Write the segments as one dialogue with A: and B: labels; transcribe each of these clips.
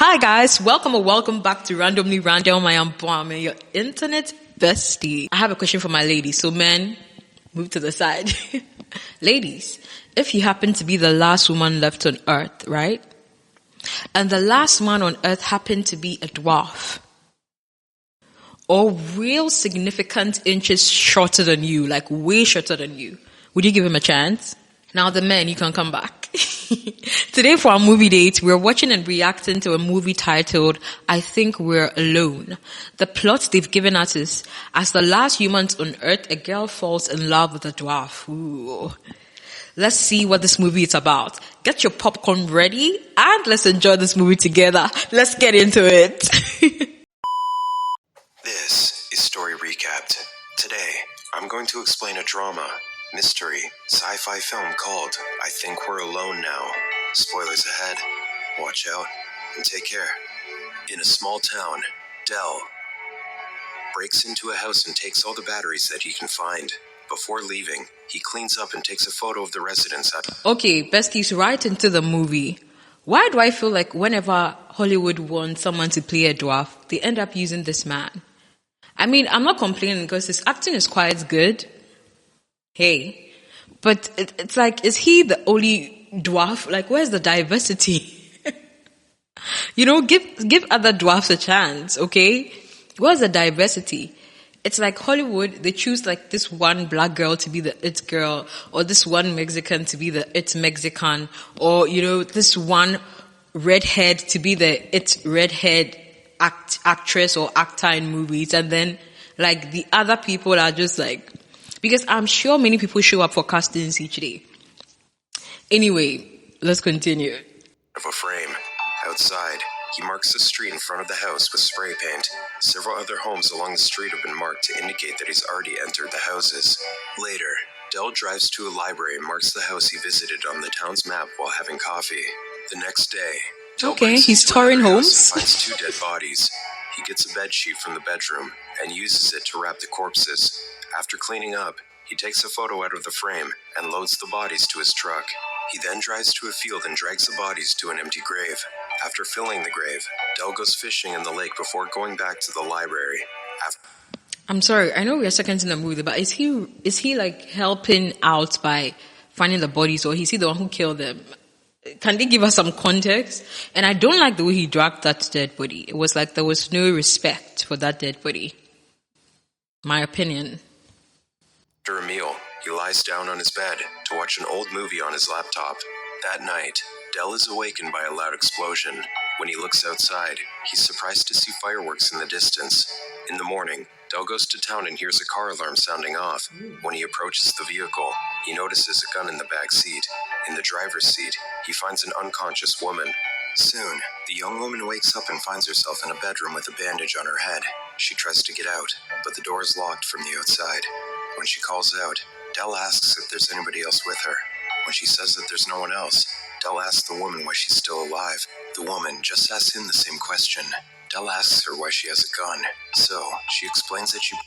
A: Hi guys, welcome or welcome back to Randomly Random. I am Bomb, your internet bestie. I have a question for my ladies. So men, move to the side. Ladies, if you happen to be the last woman left on earth, right? And the last man on earth happened to be a dwarf. Or real significant inches shorter than you, like way shorter than you. Would you give him a chance? Now the men, you can come back. Today for our movie date, we're watching and reacting to a movie titled, I Think We're Alone. The plot they've given us is, as the last humans on earth, a girl falls in love with a dwarf. Ooh. Let's see what this movie is about. Get your popcorn ready and let's enjoy this movie together. Let's get into it.
B: This is Story Recapped. Today, I'm going to explain a drama, mystery, sci-fi film called I Think We're Alone Now. Spoilers ahead. Watch out and take care. In a small town, Dell breaks into a house and takes all the batteries that he can find. Before leaving, he cleans up and takes a photo of the residence.
A: Okay, besties, right into the movie. Why do I feel like whenever Hollywood wants someone to play a dwarf, they end up using this man? I mean, I'm not complaining because his acting is quite good. Hey. But it's like, is he the only dwarf? Like, where's the diversity? Give other dwarfs a chance, okay? Where's the diversity? It's like Hollywood, they choose like this one black girl to be the it girl, or this one Mexican to be the it Mexican, or, this one redhead to be the it redhead actress or actor in movies, and then like the other people are just like, because I'm sure many people show up for castings each day. Anyway, let's continue.
B: Of a frame. Outside, he marks the street in front of the house with spray paint. Several other homes along the street have been marked to indicate that he's already entered the houses. Later, Dell drives to a library and marks the house he visited on the town's map while having coffee. The next day, Dell
A: he's touring homes.
B: Finds two dead bodies. He gets a bed sheet from the bedroom and uses it to wrap the corpses. After cleaning up, he takes a photo out of the frame and loads the bodies to his truck. He then drives to a field and drags the bodies to an empty grave. After filling the grave, Dell goes fishing in the lake before going back to the library.
A: I'm sorry, I know we are seconds in the movie, but is he like helping out by finding the bodies, or is he the one who killed them? Can they give us some context? And I don't like the way he dragged that dead body. It was like there was no respect for that dead body. My opinion.
B: After a meal, he lies down on his bed to watch an old movie on his laptop. That night, Dell is awakened by a loud explosion. When he looks outside, he's surprised to see fireworks in the distance. In the morning, Dell goes to town and hears a car alarm sounding off. When he approaches the vehicle, he notices a gun in the back seat. In the driver's seat, he finds an unconscious woman. Soon, the young woman wakes up and finds herself in a bedroom with a bandage on her head. She tries to get out, but the door is locked from the outside. When she calls out, Dell asks if there's anybody else with her. When she says that there's no one else, Dell asks the woman why she's still alive. The woman just asks him the same question. Dell asks her why she has a gun. So, she explains that she...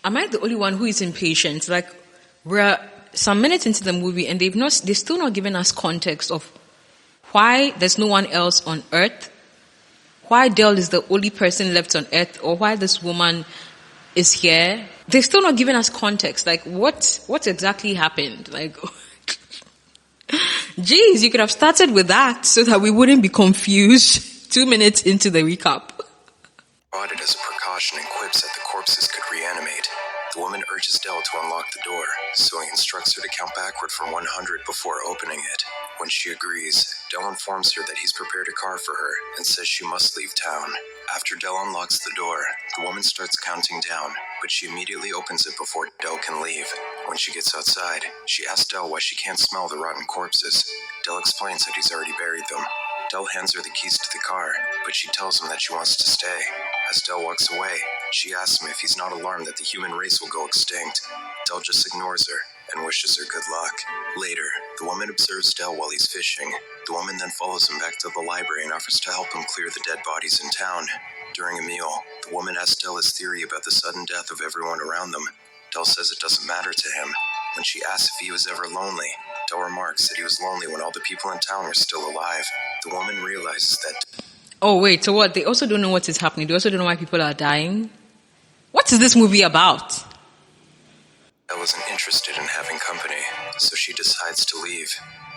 A: Am I the only one who is impatient? Like, we're some minutes into the movie and they've still not given us context of why there's no one else on earth, why Dell is the only person left on earth, or why this woman is here. They've still not given us context. Like, what exactly happened? Like, geez, you could have started with that so that we wouldn't be confused 2 minutes into the recap.
B: Brought it as a precaution and quips that the corpses could reanimate. The woman urges Dell to unlock the door, so he instructs her to count backward from 100 before opening it. When she agrees, Dell informs her that he's prepared a car for her and says she must leave town. After Dell unlocks the door, the woman starts counting down, but she immediately opens it before Dell can leave. When she gets outside, she asks Dell why she can't smell the rotten corpses. Dell explains that he's already buried them. Dell hands her the keys to the car, but she tells him that she wants to stay. As Dell walks away, she asks him if he's not alarmed that the human race will go extinct. Dell just ignores her and wishes her good luck. Later, the woman observes Dell while he's fishing. The woman then follows him back to the library and offers to help him clear the dead bodies in town. During a meal, the woman asks Dell his theory about the sudden death of everyone around them. Dell says it doesn't matter to him. When she asks if he was ever lonely, Dell remarks that he was lonely when all the people in town were still alive. The woman realizes that...
A: Oh, wait, so what? They also don't know what is happening. They also don't know why people are dying. What is this movie about?
B: Elle isn't interested in having company, so she decides to leave.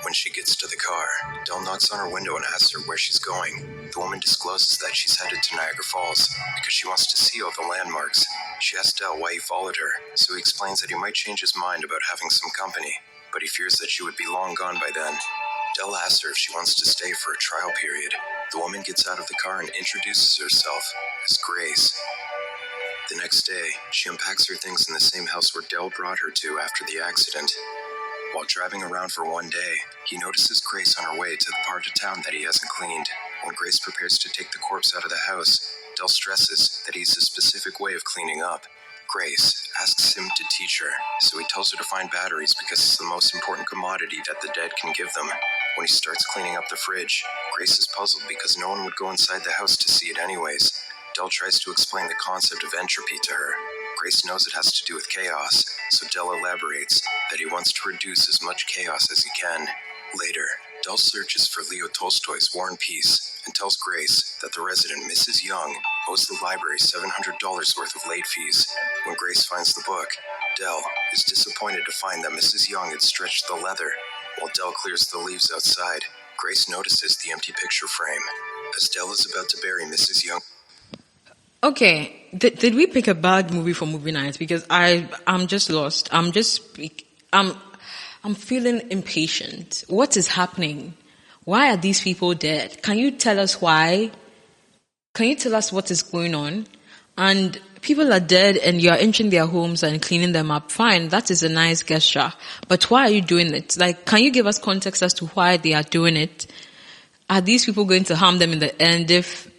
B: When she gets to the car, Dell knocks on her window and asks her where she's going. The woman discloses that she's headed to Niagara Falls because she wants to see all the landmarks. She asks Dell why he followed her, so he explains that he might change his mind about having some company, but he fears that she would be long gone by then. Dell asks her if she wants to stay for a trial period. The woman gets out of the car and introduces herself as Grace. The next day, she unpacks her things in the same house where Dell brought her to after the accident. While driving around for one day, he notices Grace on her way to the part of town that he hasn't cleaned. When Grace prepares to take the corpse out of the house, Dell stresses that he has a specific way of cleaning up. Grace asks him to teach her, so he tells her to find batteries because it's the most important commodity that the dead can give them. When he starts cleaning up the fridge, Grace is puzzled because no one would go inside the house to see it anyways. Dell tries to explain the concept of entropy to her. Grace knows it has to do with chaos, so Dell elaborates that he wants to reduce as much chaos as he can. Later, Dell searches for Leo Tolstoy's War and Peace and tells Grace that the resident, Mrs. Young, owes the library $700 worth of late fees. When Grace finds the book, Dell is disappointed to find that Mrs. Young had stretched the leather. While Dell clears the leaves outside, Grace notices the empty picture frame. As Dell is about to bury Mrs. Young...
A: Okay, did we pick a bad movie for movie night? Because I'm just lost. I'm feeling impatient. What is happening? Why are these people dead? Can you tell us why? Can you tell us what is going on? And people are dead and you're entering their homes and cleaning them up. Fine, that is a nice gesture. But why are you doing it? Like, can you give us context as to why they are doing it? Are these people going to harm them in the end if,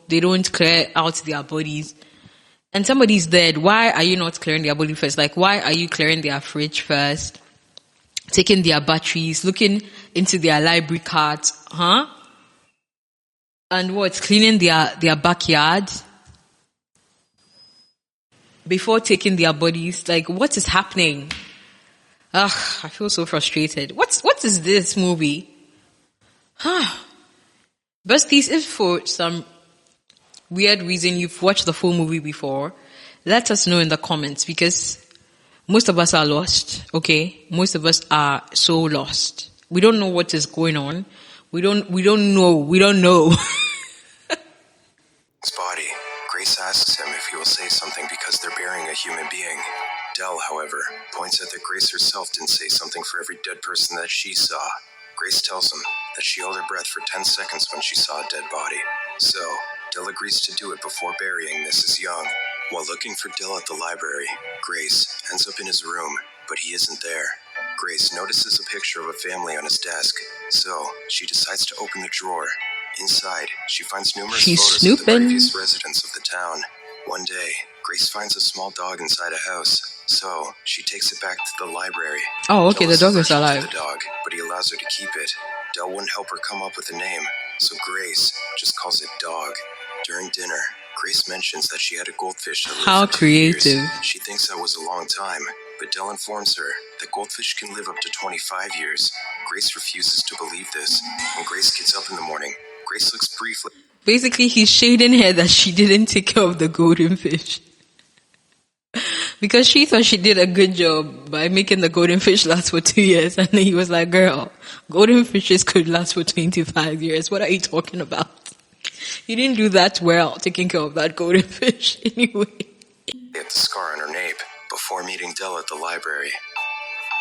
A: they don't clear out their bodies? And somebody's dead. Why are you not clearing their body first? Like, why are you clearing their fridge first? Taking their batteries, looking into their library cards, huh? And what? Cleaning their backyard before taking their bodies. Like, what is happening? Ugh, I feel so frustrated. What is this movie? Besties, if for some weird reason you've watched the full movie before, let us know in the comments, because most of us are lost, okay? Most of us are so lost. We don't know what is going on. We don't know.
B: His body. Grace asks him if he will say something because they're burying a human being. Dell, however, points out that Grace herself didn't say something for every dead person that she saw. Grace tells him that she held her breath for 10 seconds when she saw a dead body. So, Dell agrees to do it before burying Mrs. Young. While looking for Dell at the library, Grace ends up in his room, but he isn't there. Grace notices a picture of a family on his desk, so she decides to open the drawer. Inside, she finds numerous photos of the previous residents of the town. One day, Grace finds a small dog inside a house, so she takes it back to the library.
A: Oh, okay, the dog is alive.
B: The dog, but he allows her to keep it. Dell wouldn't help her come up with a name, so Grace just calls it Dog. During dinner, Grace mentions that she had a goldfish that lived
A: How
B: for 2
A: creative.
B: years. She thinks that was a long time, but Dell informs her that goldfish can live up to 25 years. Grace refuses to believe this. When Grace gets up in the morning, Grace looks briefly...
A: Basically, he's shading her that she didn't take care of the golden fish. Because she thought she did a good job by making the golden fish last for 2 years. And then he was like, girl, golden fishes could last for 25 years. What are you talking about? You didn't do that well, taking care of that golden fish anyway.
B: At the scar on her nape before meeting Dell at the library.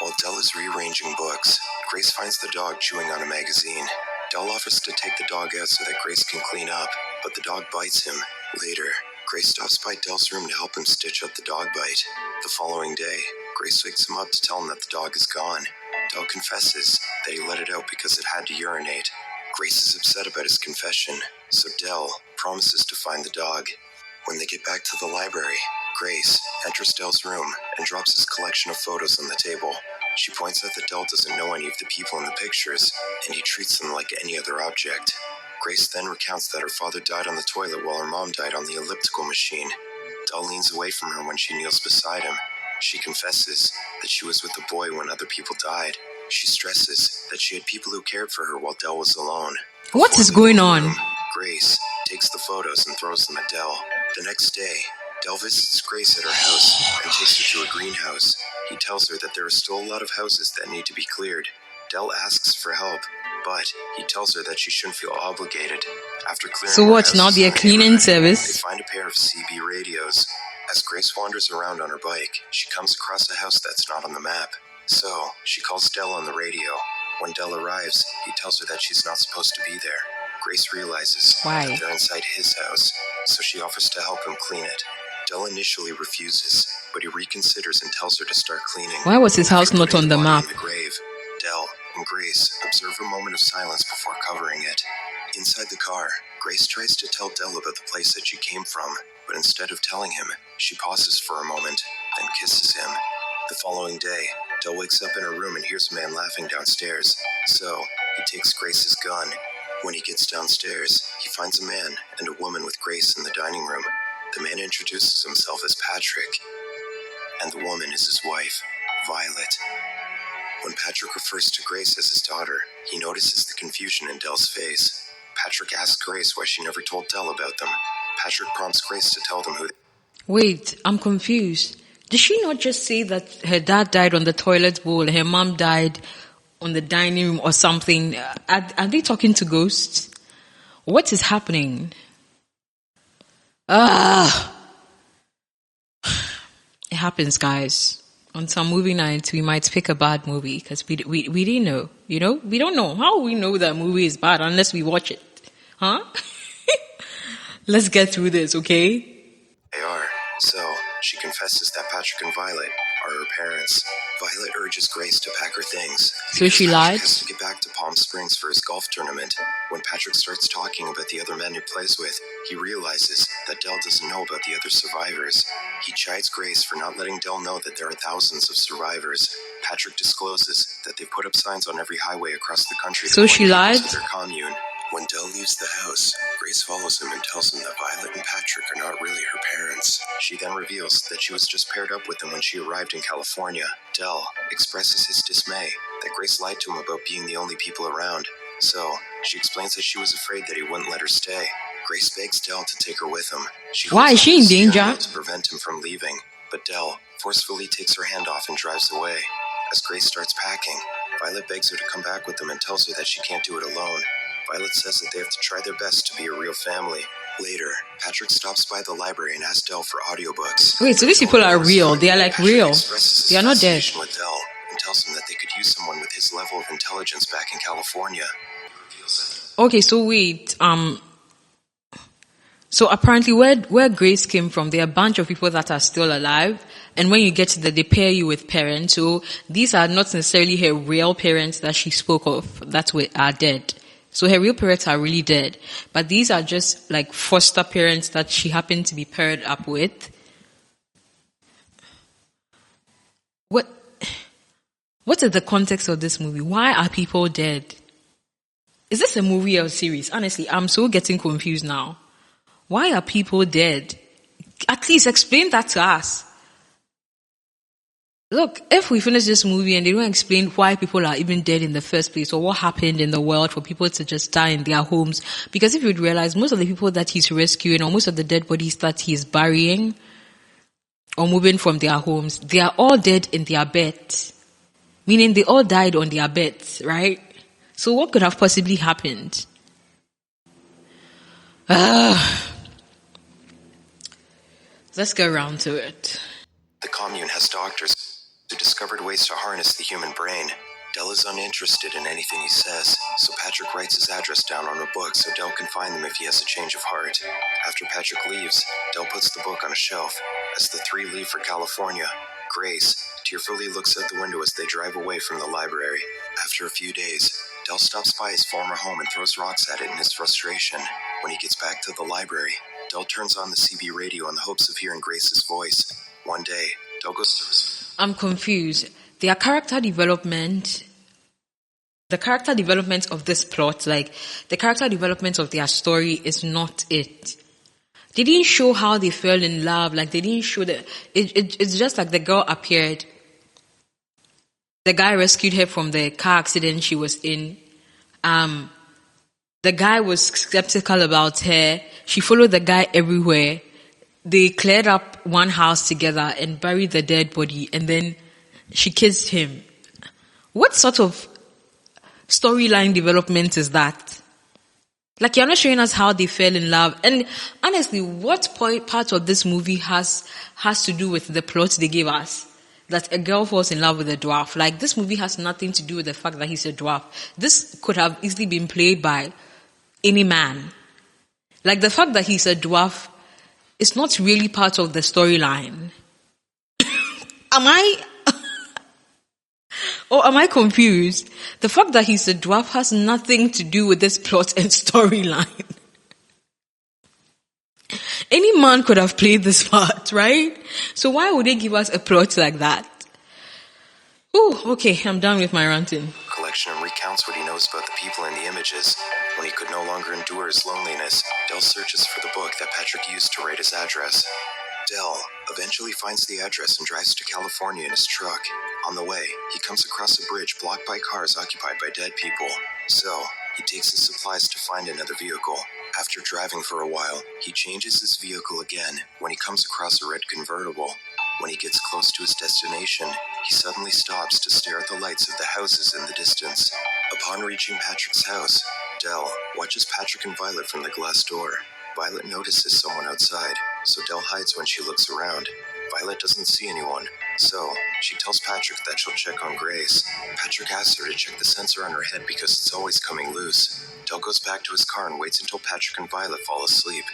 B: While Dell is rearranging books, Grace finds the dog chewing on a magazine. Dell offers to take the dog out so that Grace can clean up, but the dog bites him. Later, Grace stops by Dell's room to help him stitch up the dog bite. The following day, Grace wakes him up to tell him that the dog is gone. Dell confesses that he let it out because it had to urinate. Grace is upset about his confession, so Dell promises to find the dog. When they get back to the library, Grace enters Dell's room and drops his collection of photos on the table. She points out that Dell doesn't know any of the people in the pictures, and he treats them like any other object. Grace then recounts that her father died on the toilet while her mom died on the elliptical machine. Dell leans away from her when she kneels beside him. She confesses that she was with the boy when other people died. She stresses that she had people who cared for her while Dell was alone.
A: What is going on?
B: Grace takes the photos and throws them at Dell. The next day, Dell visits Grace at her house and takes her to a greenhouse. He tells her that there are still a lot of houses that need to be cleared. Dell asks for help, but he tells her that she shouldn't feel obligated. After clearing
A: So
B: more
A: what's now
B: houses
A: the
B: in the
A: cleaning
B: neighborhood,
A: service?
B: they find a pair of CB radios. As Grace wanders around on her bike, she comes across a house that's not on the map. So, she calls Dell on the radio. When Dell arrives, he tells her that she's not supposed to be there. Grace realizes
A: Why?
B: that they're inside his house, so she offers to help him clean it. Dell initially refuses, but he reconsiders and tells her to start cleaning.
A: Why was his house not on the
B: Body
A: map?
B: in the grave, Dell and Grace observe a moment of silence before covering it. Inside the car, Grace tries to tell Dell about the place that she came from, but instead of telling him, she pauses for a moment, then kisses him. The following day, Dell wakes up in her room and hears a man laughing downstairs, so he takes Grace's gun. When he gets downstairs, he finds a man and a woman with Grace in the dining room. The man introduces himself as Patrick, and the woman is his wife, Violet. When Patrick refers to Grace as his daughter, he notices the confusion in Dell's face. Patrick asks Grace why she never told Dell about them. Patrick prompts Grace to tell them who.
A: Wait, I'm confused. Did she not just say that her dad died on the toilet bowl, her mom died on the dining room or something? Are they talking to ghosts? What is happening? It happens, guys. On some movie nights, we might pick a bad movie because we didn't know. You know, we don't know. How we know that movie is bad unless we watch it? Huh? Let's get through this, okay?
B: They are. So, she confesses that Patrick and Violet are her parents. Violet urges Grace to pack her things.
A: So she
B: because
A: lied?
B: Patrick has to get back to Palm Springs for his golf tournament. When Patrick starts talking about the other men he plays with, he realizes that Dell doesn't know about the other survivors. He chides Grace for not letting Dell know that there are thousands of survivors. Patrick discloses that they put up signs on every highway across the country.
A: So she lied?
B: To their commune. When Dell leaves the house, Grace follows him and tells him that Violet and Patrick are not really her parents. She then reveals that she was just paired up with them when she arrived in California. Dell expresses his dismay that Grace lied to him about being the only people around. So, she explains that she was afraid that he wouldn't let her stay. Grace begs Dell to take her with him.
A: Why is she in danger?
B: To prevent him from leaving, but Dell forcefully takes her hand off and drives away. As Grace starts packing, Violet begs her to come back with them and tells her that she can't do it alone. Violet says that they have to try their best to be a real family. Later, Patrick stops by the library and asks Dell for audiobooks.
A: Wait, so these people are real. They are like
B: Patrick
A: real.
B: expresses
A: They are not dead.
B: his with Dell and tells him that they could use someone with his level of intelligence back in California.
A: Okay, so wait. So apparently where Grace came from, there are a bunch of people that are still alive. And when you get to they pair you with parents. So these are not necessarily her real parents that she spoke of that are dead. So her real parents are really dead. But these are just like foster parents that she happened to be paired up with. What is the context of this movie? Why are people dead? Is this a movie or a series? Honestly, I'm so getting confused now. Why are people dead? At least explain that to us. Look, if we finish this movie and they don't explain why people are even dead in the first place or what happened in the world for people to just die in their homes, because if you'd realize most of the people that he's rescuing or most of the dead bodies that he's burying or moving from their homes, they are all dead in their beds. Meaning they all died on their beds, right? So what could have possibly happened? Let's get around to it.
B: The commune has doctors who discovered ways to harness the human brain. Dell is uninterested in anything he says, so Patrick writes his address down on a book so Dell can find them if he has a change of heart. After Patrick leaves, Dell puts the book on a shelf. As the three leave for California, Grace tearfully looks out the window as they drive away from the library. After a few days, Dell stops by his former home and throws rocks at it in his frustration. When he gets back to the library, Dell turns on the CB radio in the hopes of hearing Grace's voice. One day, Dell goes to his...
A: I'm confused. The character development of this plot, like the character development of their story is not it. They didn't show how they fell in love. Like they didn't show that. It's just like the girl appeared. The guy rescued her from the car accident she was in. The guy was skeptical about her. She followed the guy everywhere. They cleared up one house together and buried the dead body, and then she kissed him. What sort of storyline development is that? Like, you're not showing us how they fell in love. And honestly, what part of this movie has to do with the plot they gave us? That a girl falls in love with a dwarf. Like, this movie has nothing to do with the fact that he's a dwarf. This could have easily been played by any man. Like, the fact that he's a dwarf is not really part of the storyline. Am I confused? The fact that he's a dwarf has nothing to do with this plot and storyline. Any man could have played this part, right? So why would they give us a plot like that? Oh, okay, I'm done with my ranting.
B: Collection and recounts what he knows about the people in the images. When he could no longer endure his loneliness, Dell searches for the book that Patrick used to write his address. Dell eventually finds the address and drives to California in his truck. On the way, he comes across a bridge blocked by cars occupied by dead people. So, he takes his supplies to find another vehicle. After driving for a while, he changes his vehicle again when he comes across a red convertible. When he gets close to his destination, he suddenly stops to stare at the lights of the houses in the distance. Upon reaching Patrick's house, Dell watches Patrick and Violet from the glass door. Violet notices someone outside, so Dell hides when she looks around. Violet doesn't see anyone, so she tells Patrick that she'll check on Grace. Patrick asks her to check the sensor on her head because it's always coming loose. Dell goes back to his car and waits until Patrick and Violet fall asleep.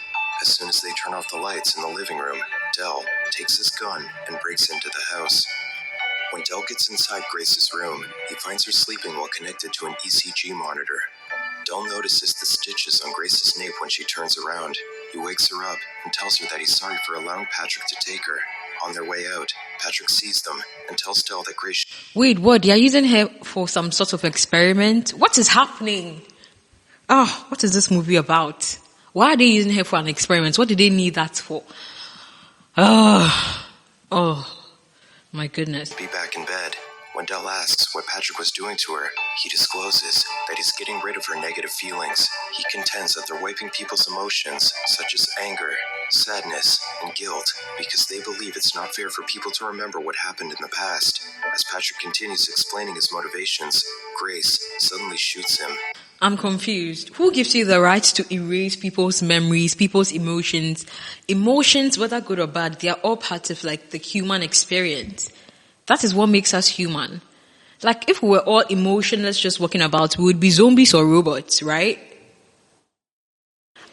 B: As soon as they turn off the lights in the living room, Dell takes his gun and breaks into the house. When Dell gets inside Grace's room, he finds her sleeping while connected to an ECG monitor. Dell notices the stitches on Grace's nape when she turns around. He wakes her up and tells her that he's sorry for allowing Patrick to take her. On their way out, Patrick sees them and tells Dell that Grace...
A: Wait, what? They are using her for some sort of experiment? What is happening? Oh, what is this movie about? Why are they using her for an experiment? What do they need that for? Oh, my goodness.
B: ...be back in bed. When Dell asks what Patrick was doing to her, he discloses that he's getting rid of her negative feelings. He contends that they're wiping people's emotions, such as anger, sadness, and guilt, because they believe it's not fair for people to remember what happened in the past. As Patrick continues explaining his motivations, Grace suddenly shoots him.
A: I'm confused. Who gives you the right to erase people's memories, people's emotions? Emotions, whether good or bad, they are all part of like the human experience. That is what makes us human. Like, if we were all emotionless just walking about, we would be zombies or robots, right?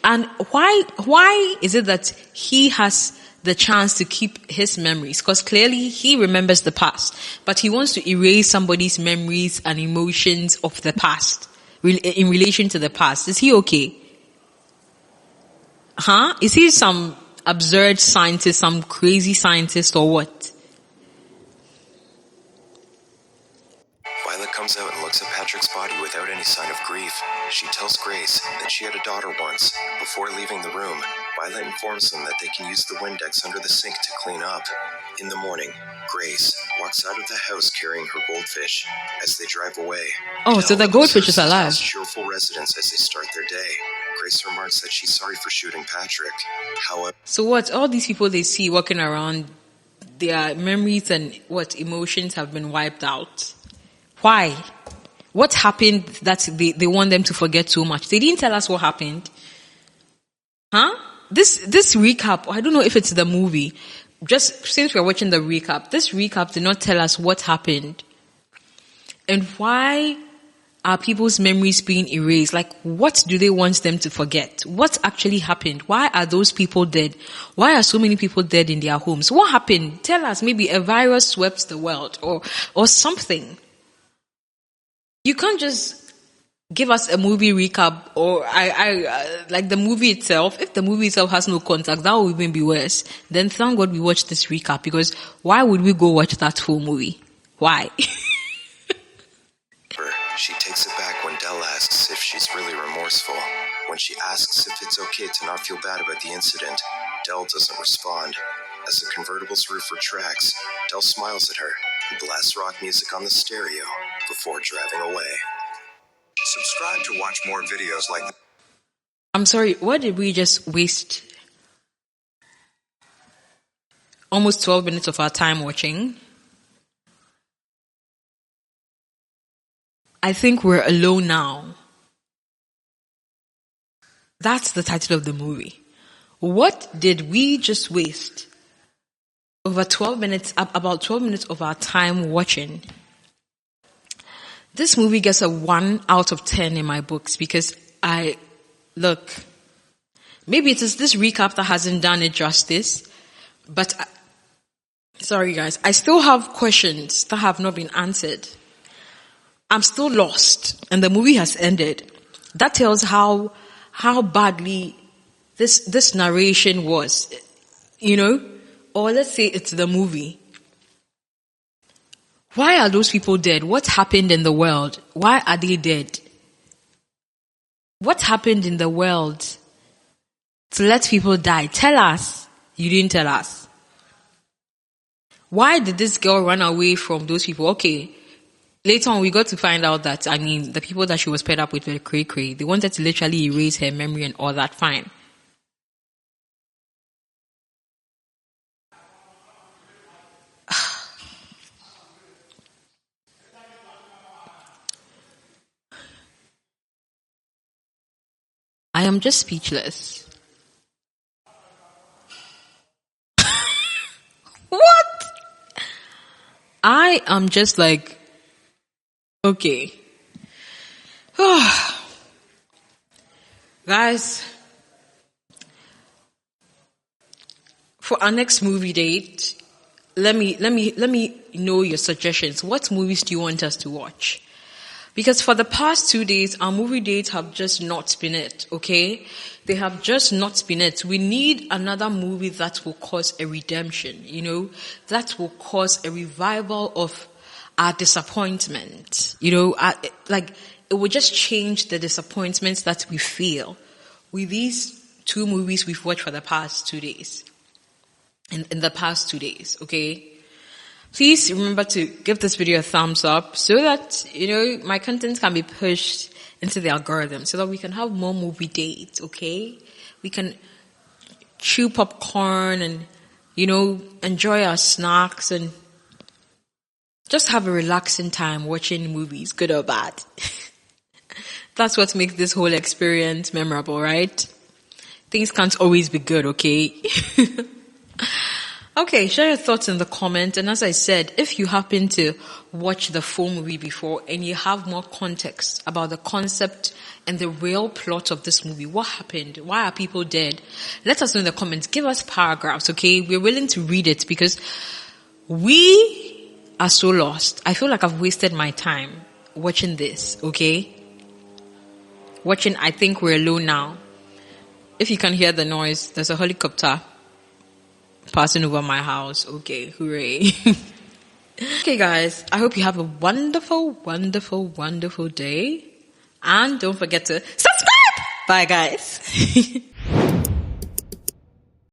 A: And why is it that he has the chance to keep his memories? Because clearly he remembers the past, but he wants to erase somebody's memories and emotions of the past in relation to the past. Is he okay? Is he some absurd scientist, some crazy scientist, or what?
B: Violet comes out and looks at Patrick's body without any sign of grief. She tells Grace that she had a daughter once. Before leaving the room, Violet informs them that they can use the Windex under the sink to clean up. In the morning, Grace walks out of the house carrying her goldfish. As they drive away,
A: oh, so the goldfish is alive.
B: Cheerful residents as they start their day. Grace remarks that she's sorry for shooting Patrick. However,
A: so what? All these people they see walking around, their memories and emotions have been wiped out. Why? What happened that they want them to forget so much? They didn't tell us what happened. This recap, I don't know if it's the movie. Just since we're watching the recap, this recap did not tell us what happened. And why are people's memories being erased? Like, what do they want them to forget? What actually happened? Why are those people dead? Why are so many people dead in their homes? What happened? Tell us. Maybe a virus swept the world or something. You can't just give us a movie recap or like the movie itself. If the movie itself has no context, that would even be worse. Then thank God we watched this recap, because why would we go watch that full movie? Why?
B: She takes it back when Dell asks if she's really remorseful. When she asks if it's okay to not feel bad about the incident, Dell doesn't respond. As the convertible's roof retracts, Dell smiles at her and blasts rock music on the stereo before driving away. Subscribe to watch more videos like
A: I'm sorry, what did we just waste almost 12 minutes of our time watching? I Think We're Alone Now. That's the title of the movie. What did we just waste over 12 minutes, about 12 minutes of our time watching? This movie gets a 1 out of 10 in my books because maybe it is this recap that hasn't done it justice, but sorry guys, I still have questions that have not been answered. I'm still lost and the movie has ended. That tells how badly this narration was, or let's say it's the movie. Why are those people dead? What happened in the world? Why are they dead? What happened in the world to let people die? Tell us. You didn't tell us. Why did this girl run away from those people? Okay, later on we got to find out that, the people that she was paired up with were cray-cray. They wanted to literally erase her memory and all that, fine. I am just speechless. What? I am just like, okay. Guys, for our next movie date, let me know your suggestions. What movies do you want us to watch? Because for the past 2 days, our movie dates have just not been it, okay? They have just not been it. We need another movie that will cause a redemption, that will cause a revival of our disappointment, it will just change the disappointments that we feel with these 2 movies we've watched for the past 2 days. In the past 2 days, okay? Please remember to give this video a thumbs up so that, my content can be pushed into the algorithm so that we can have more movie dates, okay? We can chew popcorn and, enjoy our snacks and just have a relaxing time watching movies, good or bad. That's what makes this whole experience memorable, right? Things can't always be good, okay? Okay, share your thoughts in the comment. And as I said, if you happen to watch the full movie before and you have more context about the concept and the real plot of this movie, what happened? Why are people dead? Let us know in the comments. Give us paragraphs, okay? We're willing to read it because we are so lost. I feel like I've wasted my time watching this, okay? Watching I Think We're Alone Now. If you can hear the noise, there's a helicopter passing over my house. Okay, hooray. Okay guys, I hope you have a wonderful, wonderful, wonderful day. And don't forget to subscribe. Bye guys.